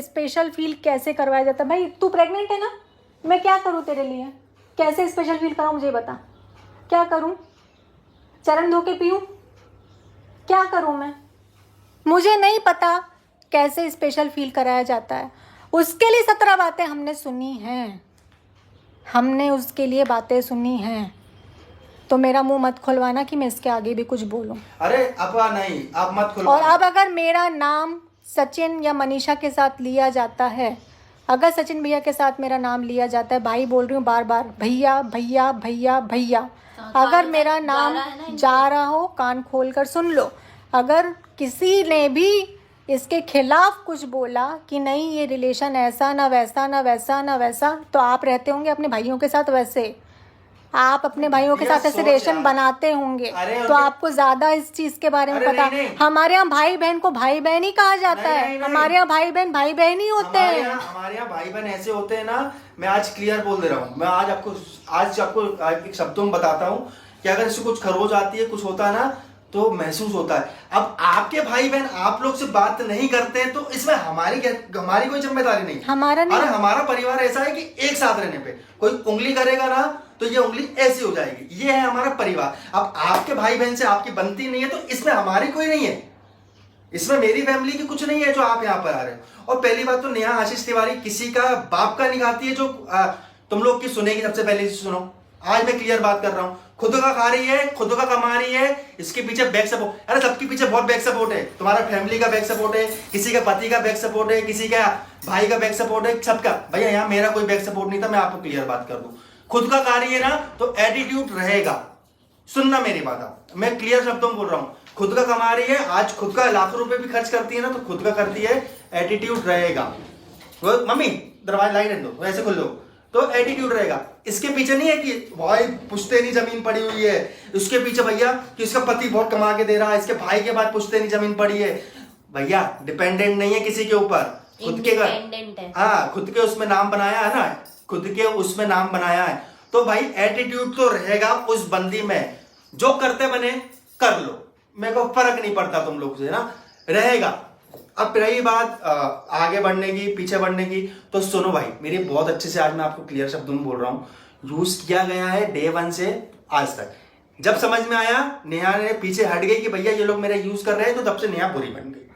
स्पेशल फील कैसे करवाया जाता है। भाई तू प्रेग्नेंट है ना, मैं क्या करूं तेरे लिए? कैसे स्पेशल फील कराऊं मुझे बता। क्या करूं? चरण धो के पीऊं? क्या करूं मैं? मुझे नहीं पता कैसे स्पेशल फील कराया जाता है। उसके लिए 17 बातें हमने सुनी हैं, हमने उसके लिए बातें सुनी हैं। तो मेरा मुंह मत खुलवाना कि मैं इसके आगे भी कुछ बोलूं। अरे अपा नहीं, आप मत खुलवा। और अब अगर मेरा नाम सचिन या मनीषा के साथ लिया जाता है, अगर सचिन भैया के साथ मेरा नाम लिया जाता है, भाई बोल रही हूँ बार बार, भैया भैया भैया भैया, अगर मेरा नाम जा रहा हो, कान खोल कर सुन लो, अगर किसी ने भी इसके खिलाफ कुछ बोला कि नहीं ये रिलेशन ऐसा ना वैसा ना वैसा ना वैसा, तो आप रहते होंगे अपने भाइयों के साथ वैसे, आप अपने भाइयों के साथ ऐसे रिलेशन बनाते होंगे, तो आपको ज्यादा इस चीज के बारे में पता। हमारे यहाँ भाई बहन को भाई बहन ही कहा जाता है। हमारे यहाँ भाई बहन ही होते हैं। हमारे यहाँ भाई बहन ऐसे होते हैं ना। मैं आज क्लियर बोल दे रहा हूँ। मैं आज आपको एक शब्दों में बताता हूँ कि अगर इससे कुछ खरोच आती है, कुछ होता है ना, तो महसूस होता है। अब आपके भाई बहन आप लोग से बात नहीं करते हैं, तो इसमें हमारी कोई जिम्मेदारी नहीं। हमारा नहीं। अरे हमारा परिवार ऐसा है कि एक साथ रहने पे कोई उंगली करेगा ना तो ये उंगली ऐसी हो जाएगी। ये है हमारा परिवार। अब आपके भाई बहन से आपकी बनती नहीं है, तो इसमें हमारी कोई नहीं है, इसमें मेरी फैमिली की कुछ नहीं है जो आप यहाँ पर आ रहे हो। और पहली बात तो नेहा आशीष तिवारी किसी का बाप का नहीं खाती है जो तुम लोग की सुनेगी। सबसे पहले सुनो, आज मैं क्लियर बात कर रहा हूं। खुद का खा रही है, खुद का कमा रही है, इसके पीछे बैक सपोर्ट। अरे सबके पीछे बहुत बैक सपोर्ट है। तुम्हारा फैमिली का बैक सपोर्ट है, किसी का पति का बैक सपोर्ट है, किसी का भाई का बैक सपोर्ट है, सबका। भैया यहाँ मेरा कोई बैक सपोर्ट नहीं था, मैं आपको क्लियर बात कर दूं। खुद का खा रही है ना तो एटीट्यूड रहेगा। सुनना मेरी बात, आप मैं क्लियर शब्दों में बोल रहा हूं। खुद का कमा रही है, आज खुद का लाखों रुपए भी खर्च करती है ना, तो खुद का करती है, एटीट्यूड रहेगा। मम्मी दरवाजा लाइन रख दो, ऐसे खोल दो, तो एटीट्यूड रहेगा। इसके पीछे नहीं है कि भाई पुश्तैनी जमीन पड़ी हुई है, उसके पीछे भैया कि इसका पति बहुत कमा के दे रहा है, इसके भाई के बाद पुश्तैनी जमीन पड़ी है। भैया डिपेंडेंट नहीं है किसी के ऊपर, खुद के घर, हाँ खुद के उसमें नाम बनाया है ना, खुद के उसमें नाम बनाया है। तो भाई एटीट्यूड तो रहेगा उस बंदी में। जो करते बने कर लो, मेरे को फर्क नहीं पड़ता तुम लोग से ना, रहेगा। अब रही बात आगे बढ़ने की, पीछे बढ़ने की, तो सुनो भाई मेरी बहुत अच्छे से, आज मैं आपको क्लियर शब्दों में बोल रहा हूँ। यूज किया गया है डे 1 से आज तक। जब समझ में आया, नेहा ने पीछे हट गई कि भैया ये लोग मेरा यूज कर रहे हैं, तो तब से नेहा बुरी बन गई।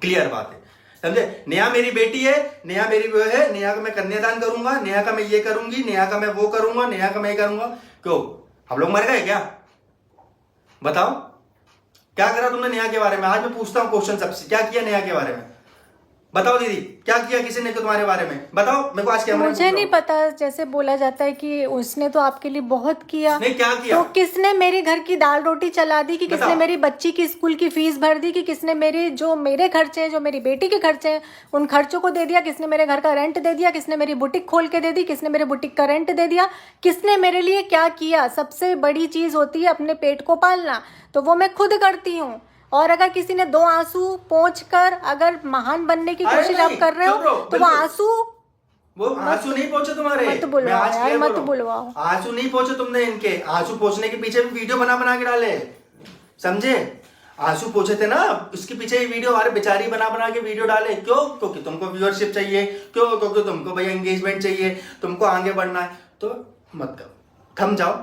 क्लियर बात है, समझे। नेहा मेरी बेटी है, नेहा मेरी वो है, नेहा का मैं कन्यादान करूंगा, नेहा का मैं ये करूंगी, नेहा का मैं वो करूंगा, नेहा का मैं ये करूंगा। क्यों हम लोग मर गए क्या? बताओ क्या करा तुमने नेहा के बारे में? आज मैं पूछता हूं क्वेश्चन सबसे, क्या किया नेहा के बारे में? बताओ दीदी, क्या किया किसी ने तुम्हारे बारे में? बताओ मेरे को आज कैमरे में मुझे पूछ नहीं रहा हूँ। पता, जैसे बोला जाता है कि उसने तो आपके लिए बहुत किया। नहीं, क्या किया? तो किसने मेरे घर की दाल रोटी चला दी, कि किसने बताओ। मेरी बच्ची की स्कूल की फीस भर दी, कि किसने मेरे खर्चे हैं, जो मेरी बेटी के खर्चे हैं, उन खर्चों को दे दिया, किसने मेरे घर का रेंट दे दिया, किसने मेरी बुटीक खोल के दे दी, किसने मेरे बुटीक का रेंट दे दिया, किसने मेरे लिए क्या किया। सबसे बड़ी चीज होती है अपने पेट को पालना, तो वो मैं खुद करती हूँ। और अगर किसी ने 2 आंसू पोंछ कर अगर महान बनने की अरे कोशिश आप नहीं, कर रहे हो, चुप रहो, तो वो बिल्कुल। आंसू वो आंसू नहीं पहुंचे तुम्हारे। मत बुलवाओ मैं आज यार, क्लियर मत बोल रहा हूँ। बुलवाओ। आंसू नहीं पहुंचे तुमने इनके। आंसू पहुंचने के पीछे भी वीडियो बना के डाले, समझे? आंसू पहुंचे थे ना, उसके पीछे ही वीडियो, अरे बेचारी बना के वीडियो डाले। क्यों? क्योंकि तुमको व्यूअरशिप चाहिए। क्यों? क्योंकि तुमको भैया एंगेजमेंट चाहिए, तुमको आगे बढ़ना है। तो मत करो, थम जाओ।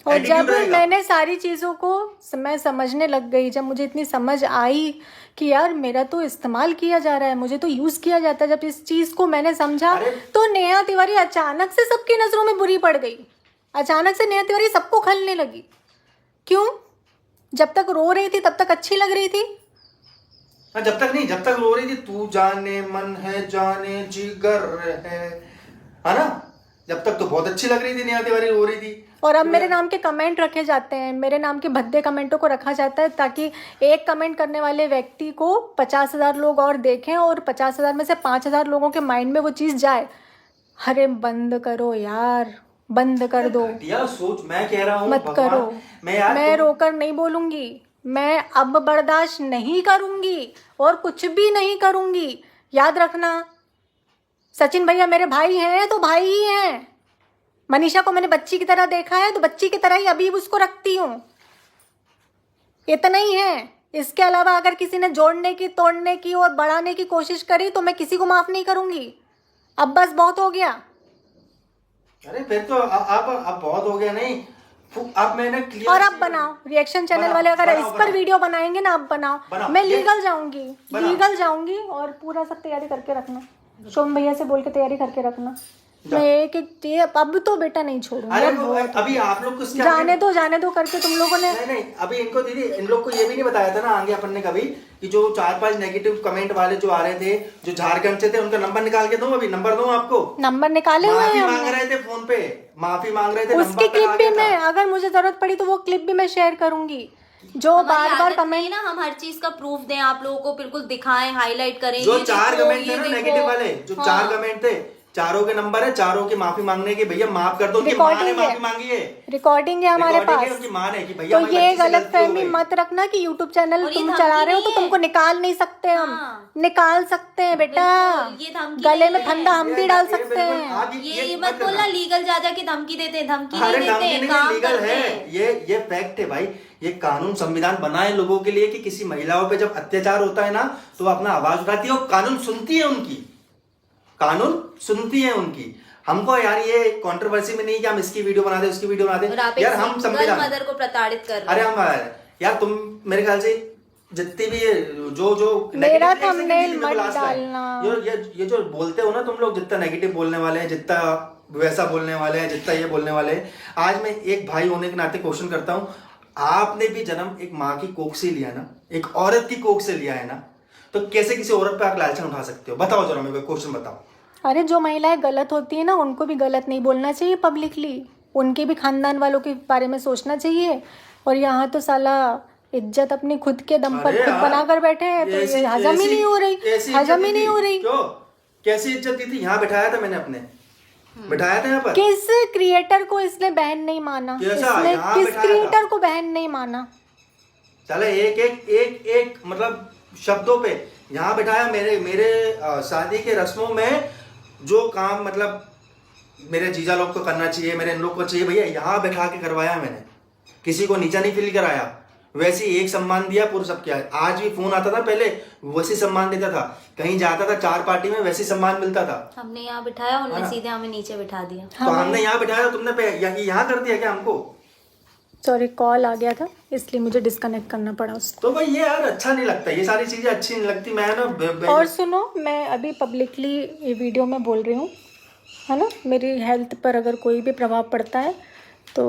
और Attitude जब रहेगा। मैंने सारी चीज़ों को मैं समझने लग गई, जब मुझे इतनी समझ आई कि यार मेरा तो इस्तेमाल किया जा रहा है, मुझे तो यूज़ किया जाता है, जब इस चीज़ को मैंने समझा, अरे- तो नेहा तिवारी अचानक से सबकी नज़रों में बुरी पड़ गई। अचानक से नेहा तिवारी सबको खलने लगी। क्यों? जब तक रो रही थी तब तक अच्छी लग रही थी। हाँ, जब तक रो रही थी, तू जाने मन है जाने जिगर है ना? जब तक तो बहुत अच्छी लग रही थी नेहा तिवारी, रो रही थी। और अब मेरे नाम के कमेंट रखे जाते हैं, मेरे नाम के भद्दे कमेंटों को रखा जाता है, ताकि एक कमेंट करने वाले व्यक्ति को 50,000 लोग और देखें, और 50,000 में से 5,000 लोगों के माइंड में वो चीज़ जाए। अरे बंद करो यार, बंद कर दो, घटिया सोच। मैं कह रहा हूँ मत भगवान, करो। मैं रोकर नहीं बोलूंगी, मैं अब बर्दाश्त नहीं करूंगी और कुछ भी नहीं करूंगी। याद रखना, सचिन भैया मेरे भाई हैं तो भाई ही हैं। मनीषा को मैंने बच्ची की तरह देखा है, तो बच्ची की तरह ही अभी उसको रखती हूँ। इतना ही है। इसके अलावा अगर किसी ने जोड़ने की, तोड़ने की और बढ़ाने की कोशिश करी, तो मैं किसी को माफ नहीं करूंगी। अब बस बहुत हो गया। अरे फिर तो अब बहुत हो गया। नहीं, अब मैंने क्लियर। और अब बनाओ रिएक्शन चैनल वाले, अगर इस पर वीडियो बनाएंगे ना, अब बनाओ। मैं लीगल जाऊंगी और पूरा सब तैयारी करके रखना। शोम भैया से बोल के तैयारी करके रखना। मैं एक अब तो बेटा नहीं छोड़ूंगी। अरे अभी आप लोग कुछ जाने दो करके तुम लोगों ने। नहीं, अभी इनको दीदी, इन लोग को ये भी नहीं बताया था ना आगे अपन ने कभी, कि जो 4-5 नेगेटिव कमेंट वाले जो आ रहे थे, जो झारखंड से थे, उनका नंबर निकाल के दूं। अभी नंबर दूं आपको? नंबर निकाले हुए माफी हैं मांग रहे थे फोन पे, माफी मांग रहे थे। उसकी क्लिप भी मैं, अगर मुझे जरूरत पड़ी तो वो क्लिप भी मैं शेयर करूंगी। जो बार कमेंट ना, हम हर चीज का प्रूफ दें आप लोगों को, बिल्कुल दिखाएं, हाईलाइट करें। जो ये 4 देखो, कमेंट थे ये ना देखो। नेगेटिव वाले, जो 4 कमेंट थे, चारों के नंबर है, चारों की माफी मांगने की। भैया माफ कर दो, उनकी माँ ने माफी मांगी है, रिकॉर्डिंग है हमारे पास। उनकी माँ ने कि भैया तो ये गलत फहमी मत रखना कि यूट्यूब चैनल और ये तुम धमकी चला रहे हो तो नहीं है। तुमको निकाल नहीं सकते हम। हाँ। निकाल सकते हैं बेटा, बिल्कुल, ये धमकी गले नहीं में है। फंदा हम भी डाल सकते हैं। ये मत बोलना लीगल जा के धमकी देते हैं, धमकी अरे नहीं धमकी देते, नहीं, काम लीगल करते है। हैं। ये फैक्ट है भाई। ये कानून, संविधान बना है लोगों के लिए कि किसी महिलाओं पे जब अत्याचार होता है ना, तो वो अपना आवाज उठाती है और कानून सुनती है उनकी। कानून सुनती है उनकी। हमको यार ये कंट्रोवर्सी में नहीं कि हम इसकी वीडियो बना दे, उसकी वीडियो बना दे। और आप यार एक हम सिंगल संविधान, मदर को प्रताड़ित कर रहे अरे हैं। हम यार, तुम मेरे ख्याल से जितनी भी ये जो मेरा negative thumbnail मेरे को मत last में, डालना। ये जो बोलते हो ना तुम लोग, जितना नेगेटिव बोलने वाले हैं, जितना वैसा बोलने वाले हैं, जितना ये बोलने वाले हैं, आज मैं एक भाई होने के नाते क्वेश्चन करता हूँ, आपने भी जन्म एक माँ की कोख से लिया ना, एक औरत की कोख से लिया है ना, तो कैसे किसी औरत पे आप लालचन उठा सकते हो? बताओ जरा, मेरे को क्वेश्चन बताओ। अरे जो महिलाएं गलत होती है ना, उनको भी गलत नहीं बोलना चाहिए पब्लिकली। उनके भी खानदान वालों के बारे में सोचना चाहिए। और यहाँ तो साला इज्जत अपनी खुद के दम पर खुद बना कर बैठे हैं, तो ये हजम ही नहीं हो रही, हजम ही नहीं हो रही। क्यों? कैसी इज्जत दी थी? यहाँ बिठाया था मैंने अपने, बिठाया था यहाँ पर। किस क्रिएटर को इसने बहन नहीं माना? इसने किस क्रिएटर को बहन नहीं माना? चले एक मतलब शब्दों पे यहाँ बिठाया। मेरे शादी के रस्मों में जो काम मतलब मेरे जीजा लोग को करना चाहिए, मेरे इन लोग को चाहिए, भैया यहाँ बैठा के करवाया मैंने। किसी को नीचा नहीं फील कराया, वैसे एक सम्मान दिया पूरा सब किया। आज भी फोन आता था, पहले वैसे सम्मान देता था, कहीं जाता था 4 पार्टी में वैसे सम्मान मिलता था। हमने यहाँ बिठाया, उन्होंने सीधे हमें नीचे बिठा दिया। तो हमने यहाँ बिठाया, तुमने यहाँ कर दिया क्या हमको? सॉरी, कॉल आ गया था इसलिए मुझे डिस्कनेक्ट करना पड़ा उसको। तो भाई ये यार अच्छा नहीं लगता, ये सारी चीजें अच्छी नहीं लगती। मैं ना और सुनो, मैं अभी पब्लिकली ये वीडियो में बोल रही हूँ, है ना, मेरी हेल्थ पर अगर कोई भी प्रभाव पड़ता है तो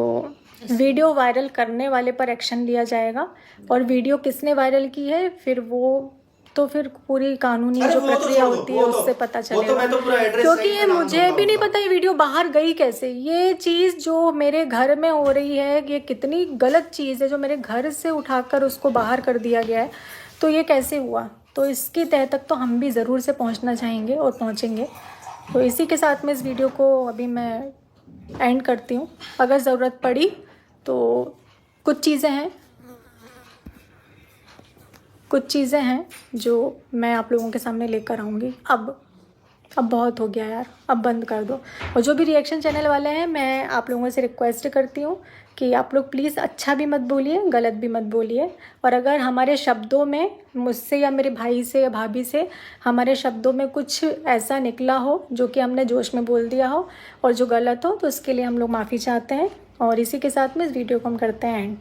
वीडियो वायरल करने वाले पर एक्शन लिया जाएगा। और वीडियो किसने वायरल की है फिर वो तो फिर पूरी कानूनी अरे जो वो तो प्रक्रिया छोड़ो, होती है वो तो- उससे पता वो तो चलेगा। मैं तो पूरा एड्रेस क्योंकि सही ये नाम मुझे दूंगा भी नहीं उनका। पता ये वीडियो बाहर गई कैसे। ये चीज़ जो मेरे घर में हो रही है ये कितनी गलत चीज़ है, जो मेरे घर से उठाकर उसको बाहर कर दिया गया है, तो ये कैसे हुआ। तो इसकी तह तक तो हम भी ज़रूर से पहुंचना चाहेंगे और पहुंचेंगे। तो इसी के साथ में इस वीडियो को अभी मैं एंड करती हूँ। अगर ज़रूरत पड़ी तो कुछ चीज़ें हैं जो मैं आप लोगों के सामने लेकर आऊँगी। अब बहुत हो गया यार, अब बंद कर दो। और जो भी रिएक्शन चैनल वाले हैं, मैं आप लोगों से रिक्वेस्ट करती हूँ कि आप लोग प्लीज़ अच्छा भी मत बोलिए, गलत भी मत बोलिए। और अगर हमारे शब्दों में, मुझसे या मेरे भाई से या भाभी से हमारे शब्दों में कुछ ऐसा निकला हो जो कि हमने जोश में बोल दिया हो और जो गलत हो, तो उसके लिए हम लोग माफ़ी चाहते हैं। और इसी के साथ में इस वीडियो को हम करते हैं एंड।